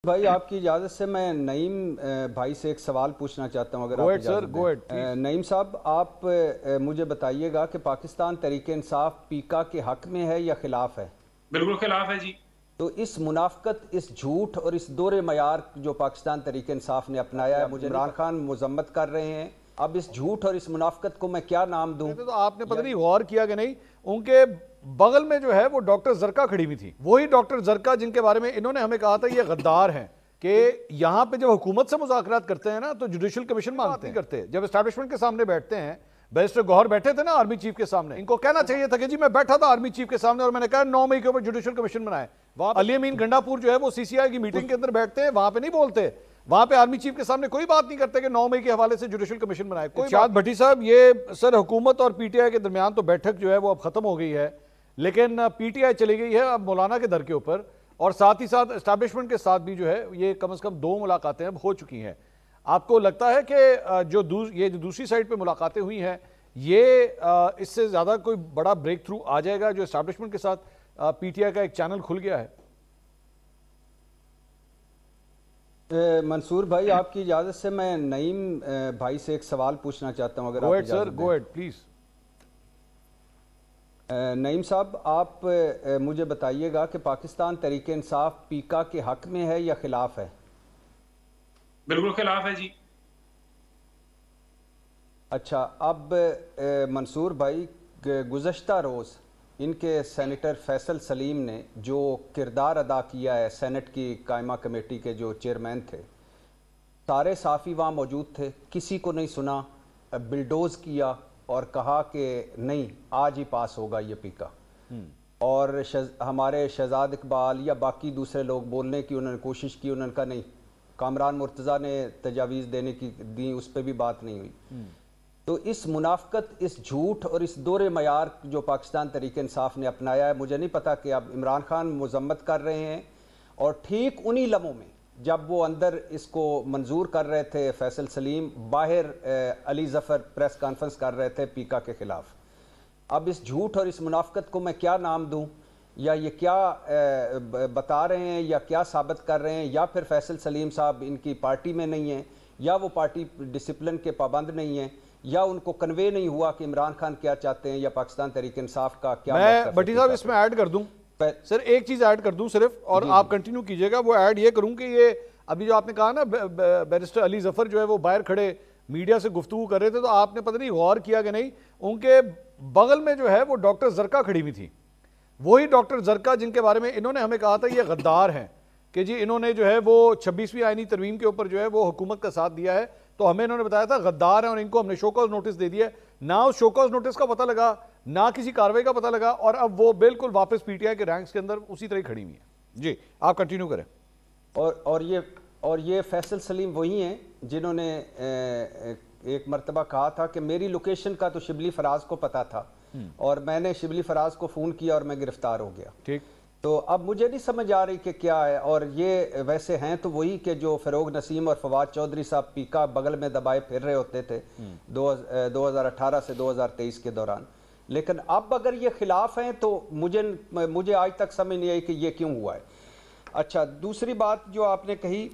भाई आपकी इजाज़त से मैं नईम भाई से एक सवाल पूछना चाहता हूं, अगर आप इजाज़त दें। नईम साहब, आप मुझे बताइएगा कि पाकिस्तान तहरीक इंसाफ पीका के हक में है या खिलाफ है? बिल्कुल खिलाफ है जी। तो इस मुनाफकत, इस झूठ और इस दोहरे मयार जो पाकिस्तान तहरीक इंसाफ ने अपनाया है, मुझे इमरान खान मजम्मत कर रहे हैं। अब इस झूठ और इस मुनाफकत को मैं क्या नाम दूं? तो आपने पता नहीं गौर किया कि नहीं, उनके बगल में जो है वो डॉक्टर जरका खड़ी हुई थी। वही डॉक्टर जरका जिनके बारे में इन्होंने हमें कहा था ये गद्दार हैं कि यहाँ पे जब हुकूमत से मुज़ाकरात करते हैं ना तो जुडिशल कमीशन मांगते नहीं करते। जब एस्टैब्लिशमेंट के सामने बैठते हैं, बैरिस्टर गौहर बैठे थे ना आर्मी चीफ के सामने, इनको कहना चाहिए था कि जी मैं बैठा था आर्मी चीफ के सामने और मैंने कहा 9 मई के ऊपर जुडिशल कमीशन बनाए। वहां अली अमीन गंडापुर जो है वो सीसीआई की मीटिंग के अंदर बैठते हैं, वहां पे नहीं बोलते। वहां पे आर्मी चीफ के सामने कोई बात नहीं करते कि 9 मई के हवाले से जुडिशल कमीशन बनाए। कोई शाद भट्टी साहब, ये सर हुकूमत और पीटीआई के दरमियान तो बैठक जो है वो अब खत्म हो गई है, लेकिन पीटीआई चली गई है अब मौलाना के दर के ऊपर, और साथ ही साथ एस्टैब्लिशमेंट के साथ भी जो है ये कम से कम 2 मुलाकातें अब हो चुकी हैं। आपको लगता है कि जो दूसरी साइड पे मुलाकातें हुई हैं ये इससे ज़्यादा कोई बड़ा ब्रेक थ्रू आ जाएगा जो एस्टैब्लिशमेंट के साथ पीटीआई का एक चैनल खुल गया है? मंसूर भाई, आपकी इजाज़त से मैं नईम भाई से एक सवाल पूछना चाहता हूं, अगर आप इजाज़त दें। Go ahead please. नईम साहब, आप मुझे बताइएगा कि पाकिस्तान तहरीक इंसाफ पीका के हक में है या खिलाफ है? बिल्कुल खिलाफ है जी। अच्छा, अब मंसूर भाई, गुज़श्ता रोज़ इनके सेनेटर फैसल सलीम ने जो किरदार अदा किया है, सेनेट की कायमा कमेटी के जो चेयरमैन थे, सारे साफ़ी वहाँ मौजूद थे, किसी को नहीं सुना, बिल्डोज़ किया और कहा कि नहीं आज ही पास होगा ये पीका। और हमारे शहजाद इकबाल या बाकी दूसरे लोग बोलने की उन्होंने कोशिश की, उन्होंने कहा नहीं, कामरान मुर्तज़ा ने तजावीज़ देने की दी, उस पर भी बात नहीं हुई। तो इस मुनाफकत, इस झूठ और इस दोहरे मयार जो पाकिस्तान तहरीक इंसाफ ने अपनाया है, मुझे नहीं पता कि अब इमरान खान मजम्मत कर रहे हैं और ठीक उन्हीं लम्हों में जब वो अंदर इसको मंजूर कर रहे थे, फैसल सलीम बाहर अली ज़फ़र प्रेस कॉन्फ्रेंस कर रहे थे पीका के ख़िलाफ़। अब इस झूठ और इस मुनाफकत को मैं क्या नाम दूं, या ये क्या बता रहे हैं या क्या साबित कर रहे हैं, या फिर फैसल सलीम साहब इनकी पार्टी में नहीं है, या वो पार्टी डिसिप्लिन के पाबंद नहीं है, या उनको कन्वे नहीं हुआ कि इमरान खान क्या चाहते हैं या पाकिस्तान तहरीक इंसाफ का क्या। मैं भट्टी साहब इसमें ऐड कर दूं सर, एक चीज ऐड कर दूं सिर्फ, और आप कंटिन्यू कीजिएगा। वो ऐड ये करूं कि ये अभी जो आपने कहा ना बैरिस्टर अली जफर जो है वो बाहर खड़े मीडिया से गुफ्तगू कर रहे थे, तो आपने पता नहीं गौर किया कि नहीं, उनके बगल में जो है वो डॉक्टर जरका खड़ी हुई थी। वही डॉक्टर जरका जिनके बारे में इन्होंने हमें कहा था ये गद्दार हैं कि जी इन्होंने जो है वो 26वीं आईनी तरमीम के ऊपर जो है वो हुकूमत का साथ दिया है, तो हमें इन्होंने बताया था गद्दार हैं और इनको हमने शोकॉज नोटिस दे दिया। ना उस शोकॉज नोटिस का पता लगा, ना किसी कार्रवाई का पता लगा, और अब वो बिल्कुल वापस पीटीआई के रैंक्स के अंदर उसी तरह खड़ी हुई है। जी आप कंटिन्यू करें। और ये फैसल सलीम वही हैं जिन्होंने एक मरतबा कहा था कि मेरी लोकेशन का तो शिबली फराज को पता था और मैंने शिबली फराज को फ़ोन किया और मैं गिरफ्तार हो गया। ठीक, तो अब मुझे नहीं समझ आ रही कि क्या है। और ये वैसे हैं तो वही कि जो फ़रोग नसीम और फवाद चौधरी साहब पीका बगल में दबाए फिर रहे होते थे 2018 से 2023 के दौरान। लेकिन अब अगर ये खिलाफ हैं तो मुझे आज तक समझ नहीं आई कि ये क्यों हुआ है। अच्छा, दूसरी बात जो आपने कही,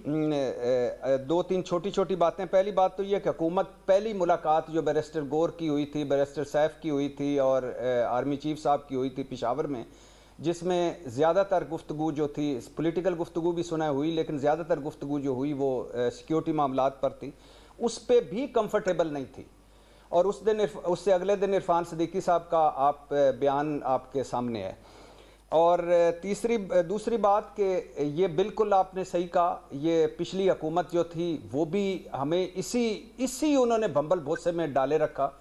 2-3 छोटी छोटी बातें। पहली बात तो ये कि हुकूमत, पहली मुलाकात जो बैरिस्टर गौर की हुई थी, बैरिस्टर सैफ की हुई थी और आर्मी चीफ साहब की हुई थी पेशावर में, जिसमें ज़्यादातर गुफ्तगू जो थी, पॉलिटिकल गुफ्तगू भी सुना हुई, लेकिन ज़्यादातर गुफ्तगू जो हुई वो सिक्योरिटी मामलात पर थी, उस पर भी कंफर्टेबल नहीं थी। और उससे अगले दिन इरफान सिद्दीकी साहब का बयान आपके सामने है। और दूसरी बात कि ये बिल्कुल आपने सही कहा, ये पिछली हुकूमत जो थी वो भी हमें इसी उन्होंने भंबल भोसे में डाले रखा।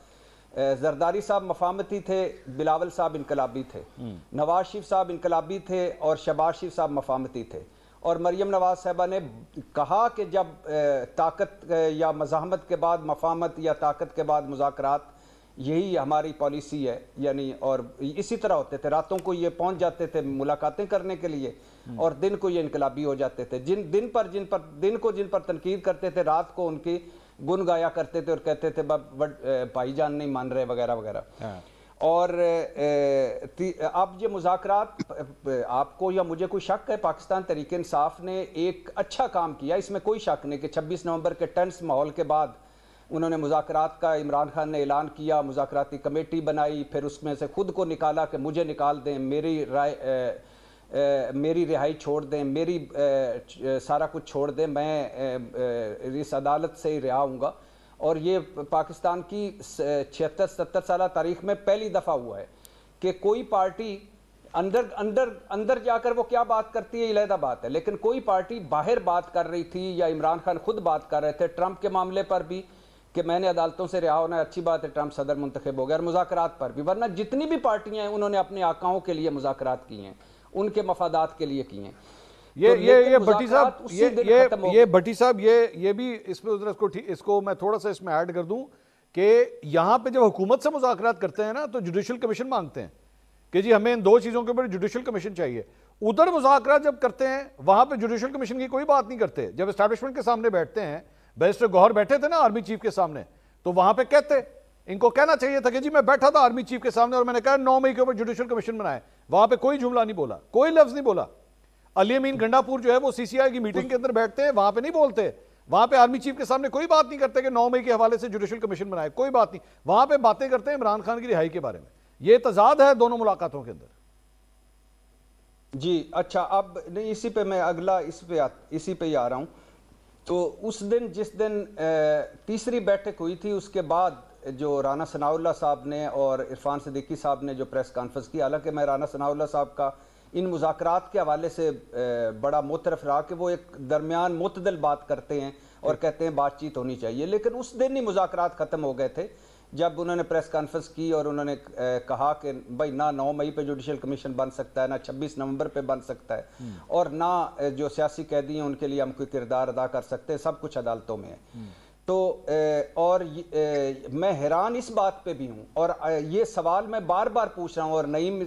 जरदारी साहब मफामती थे, बिलावल साहब इनकलाबी थे, नवाज शरीफ साहब इनकलाबी थे और शहबाज शरीफ साहब मफामती थे। और मरियम नवाज साहबा ने कहा कि जब ताकत या मज़ाहमत के बाद मफामत या ताकत के बाद मुज़ाकरात, यही हमारी पॉलिसी है। यानी और इसी तरह होते थे, रातों को ये पहुंच जाते थे मुलाकातें करने के लिए और दिन को ये इनकलाबी हो जाते थे। जिन पर तनकीद करते थे, रात को उनकी गुन गाया करते थे और कहते थे भाईजान नहीं मान रहे वगैरह वगैरह। اور اب یہ مذاکرات آپ کو یا مجھے کوئی شک ہے، پاکستان تحریک انصاف نے ایک اچھا کام کیا، اس میں کوئی شک نہیں کہ 26 نومبر کے ٹینس ماحول کے بعد انہوں نے مذاکرات کا، عمران خان نے اعلان کیا، مذاکراتی کمیٹی بنائی، پھر اس میں سے خود کو نکالا کہ مجھے نکال دیں، میری رہائی چھوڑ دیں، میری سارا کچھ چھوڑ دیں، میں اس عدالت سے ہی رہا ہوں گا۔ اور یہ پاکستان کی 76-77 سالہ تاریخ میں پہلی دفعہ ہوا ہے کہ کوئی پارٹی اندر جا کر وہ کیا بات کرتی ہے یہ علیحدہ بات ہے، لیکن کوئی پارٹی باہر بات کر رہی تھی، یا عمران خان خود بات کر رہے تھے ٹرمپ کے معاملے پر بھی کہ میں نے عدالتوں سے رہا ہونا ہے، اچھی بات ہے ٹرمپ صدر منتخب ہو گیا، اور مذاکرات پر بھی، ورنہ جتنی بھی پارٹیاں ہیں انہوں نے اپنے آقاؤں کے لیے مذاکرات کی ہیں، ان کے مفادات کے لیے کی ہیں۔ یہ بھٹی صاحب یہ بھی اس میں اس کو میں تھوڑا سا اس میں ایڈ کر دوں کہ یہاں پہ جب حکومت سے مذاکرات کرتے ہیں نا تو جوڈیشل کمیشن مانگتے ہیں کہ جی ہمیں ان دو چیزوں کے اوپر جوڈیشل کمیشن چاہیے۔ ادھر مذاکرات جب کرتے ہیں وہاں پہ جوڈیشل کمیشن کی کوئی بات نہیں کرتے۔ جب اسٹیبلشمنٹ کے سامنے بیٹھتے ہیں، بیرسٹر گوہر بیٹھے تھے نا آرمی چیف کے سامنے، تو وہاں پہ کہتے ان کو کہنا چاہیے تھا کہ جی میں بیٹھا تھا آرمی چیف کے سامنے اور میں نے کہا 9 مئی کے اوپر جوڈیشل کمیشن بنائے، وہاں پہ کوئی جملہ نہیں بولا، کوئی لفظ نہیں بولا۔ علی امین گنڈا پور جو ہے وہ سی سی آئی کی میٹنگ کے اندر بیٹھتے ہیں، وہاں پہ نہیں بولتے، وہاں پہ آرمی چیف کے سامنے کوئی بات نہیں کرتے کہ 9 مئی کے حوالے سے جوڈیشل کمیشن بنائے، کوئی بات نہیں، وہاں پہ باتیں کرتے ہیں عمران خان کی رہائی کے بارے میں۔ یہ تضاد ہے دونوں ملاقاتوں کے اندر۔ جی اچھا، اب نہیں اسی پہ میں اگلا اسی پہ ہی آ رہا ہوں۔ تو اس دن جس دن تیسری بیٹھک ہوئی تھی، اس کے بعد جو رانا ثناء اللہ صاحب نے اور عرفان صدیقی صاحب نے جو پریس کانفرنس کی، حالانکہ میں رانا ثناء اللہ صاحب کا ان مذاکرات کے حوالے سے بڑا معترف رہا کہ وہ ایک درمیان معتدل بات کرتے ہیں اور کہتے ہیں بات چیت ہونی چاہیے، لیکن اس دن ہی مذاکرات ختم ہو گئے تھے جب انہوں نے پریس کانفرنس کی اور انہوں نے کہا کہ بھائی نہ 9 مئی پہ جوڈیشل کمیشن بن سکتا ہے، نہ 26 نومبر پہ بن سکتا ہے، اور نہ جو سیاسی قیدی ہیں ان کے لیے ہم کوئی کردار ادا کر سکتے ہیں، سب کچھ عدالتوں میں ہے۔ تو اور میں حیران اس بات پہ بھی ہوں، اور یہ سوال میں بار بار پوچھ رہا ہوں اور نعیم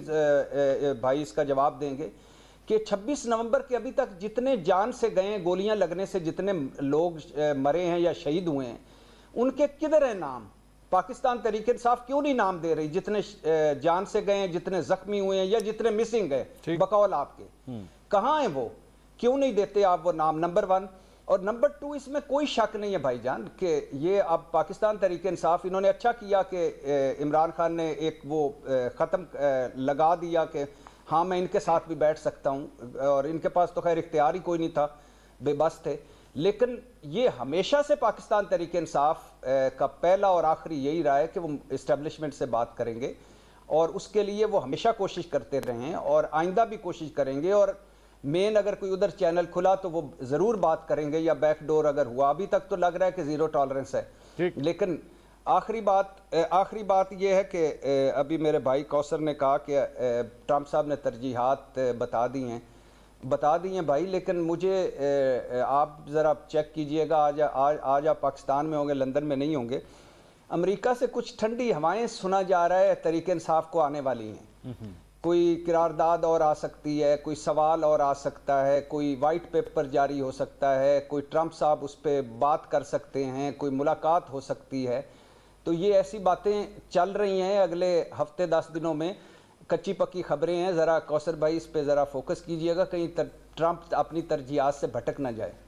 بھائی اس کا جواب دیں گے کہ 26 نومبر کے ابھی تک جتنے جان سے گئے ہیں، گولیاں لگنے سے جتنے لوگ مرے ہیں یا شہید ہوئے ہیں، ان کے کدھر ہیں نام؟ پاکستان تحریک انصاف کیوں نہیں نام دے رہی؟ جتنے جان سے گئے ہیں، جتنے زخمی ہوئے ہیں، یا جتنے مسنگ ہیں بقول آپ کے، کہاں ہیں وہ؟ کیوں نہیں دیتے آپ وہ نام؟ نمبر 1۔ اور نمبر 2، اس میں کوئی شک نہیں ہے بھائی جان کہ یہ اب پاکستان تحریک انصاف انہوں نے اچھا کیا کہ عمران خان نے ایک وہ ختم لگا دیا کہ ہاں میں ان کے ساتھ بھی بیٹھ سکتا ہوں، اور ان کے پاس تو خیر اختیار ہی کوئی نہیں تھا، بے بس تھے۔ لیکن یہ ہمیشہ سے پاکستان تحریک انصاف کا پہلا اور آخری یہی رہا ہے کہ وہ اسٹیبلشمنٹ سے بات کریں گے، اور اس کے لیے وہ ہمیشہ کوشش کرتے رہے ہیں اور آئندہ بھی کوشش کریں گے، اور مین اگر کوئی ادھر چینل کھلا تو وہ ضرور بات کریں گے، یا بیک ڈور اگر ہوا۔ ابھی تک تو لگ رہا ہے کہ زیرو ٹالرنس ہے، لیکن آخری بات یہ ہے کہ ابھی میرے بھائی کوثر نے کہا کہ ٹرمپ صاحب نے ترجیحات بتا دی ہیں بھائی، لیکن مجھے آپ ذرا چیک کیجئے گا، آج آپ پاکستان میں ہوں گے، لندن میں نہیں ہوں گے، امریکہ سے کچھ ٹھنڈی ہوائیں سنا جا رہا ہے تحریک انصاف کو آنے والی ہیں، کوئی قرارداد اور آ سکتی ہے، کوئی سوال اور آ سکتا ہے، کوئی وائٹ پیپر جاری ہو سکتا ہے، کوئی ٹرمپ صاحب اس پہ بات کر سکتے ہیں، کوئی ملاقات ہو سکتی ہے۔ تو یہ ایسی باتیں چل رہی ہیں اگلے ہفتے 10 دنوں میں، کچی پکی خبریں ہیں، ذرا کوثر بھائی اس پہ ذرا فوکس کیجئے گا، کہیں ٹرمپ اپنی ترجیحات سے بھٹک نہ جائے۔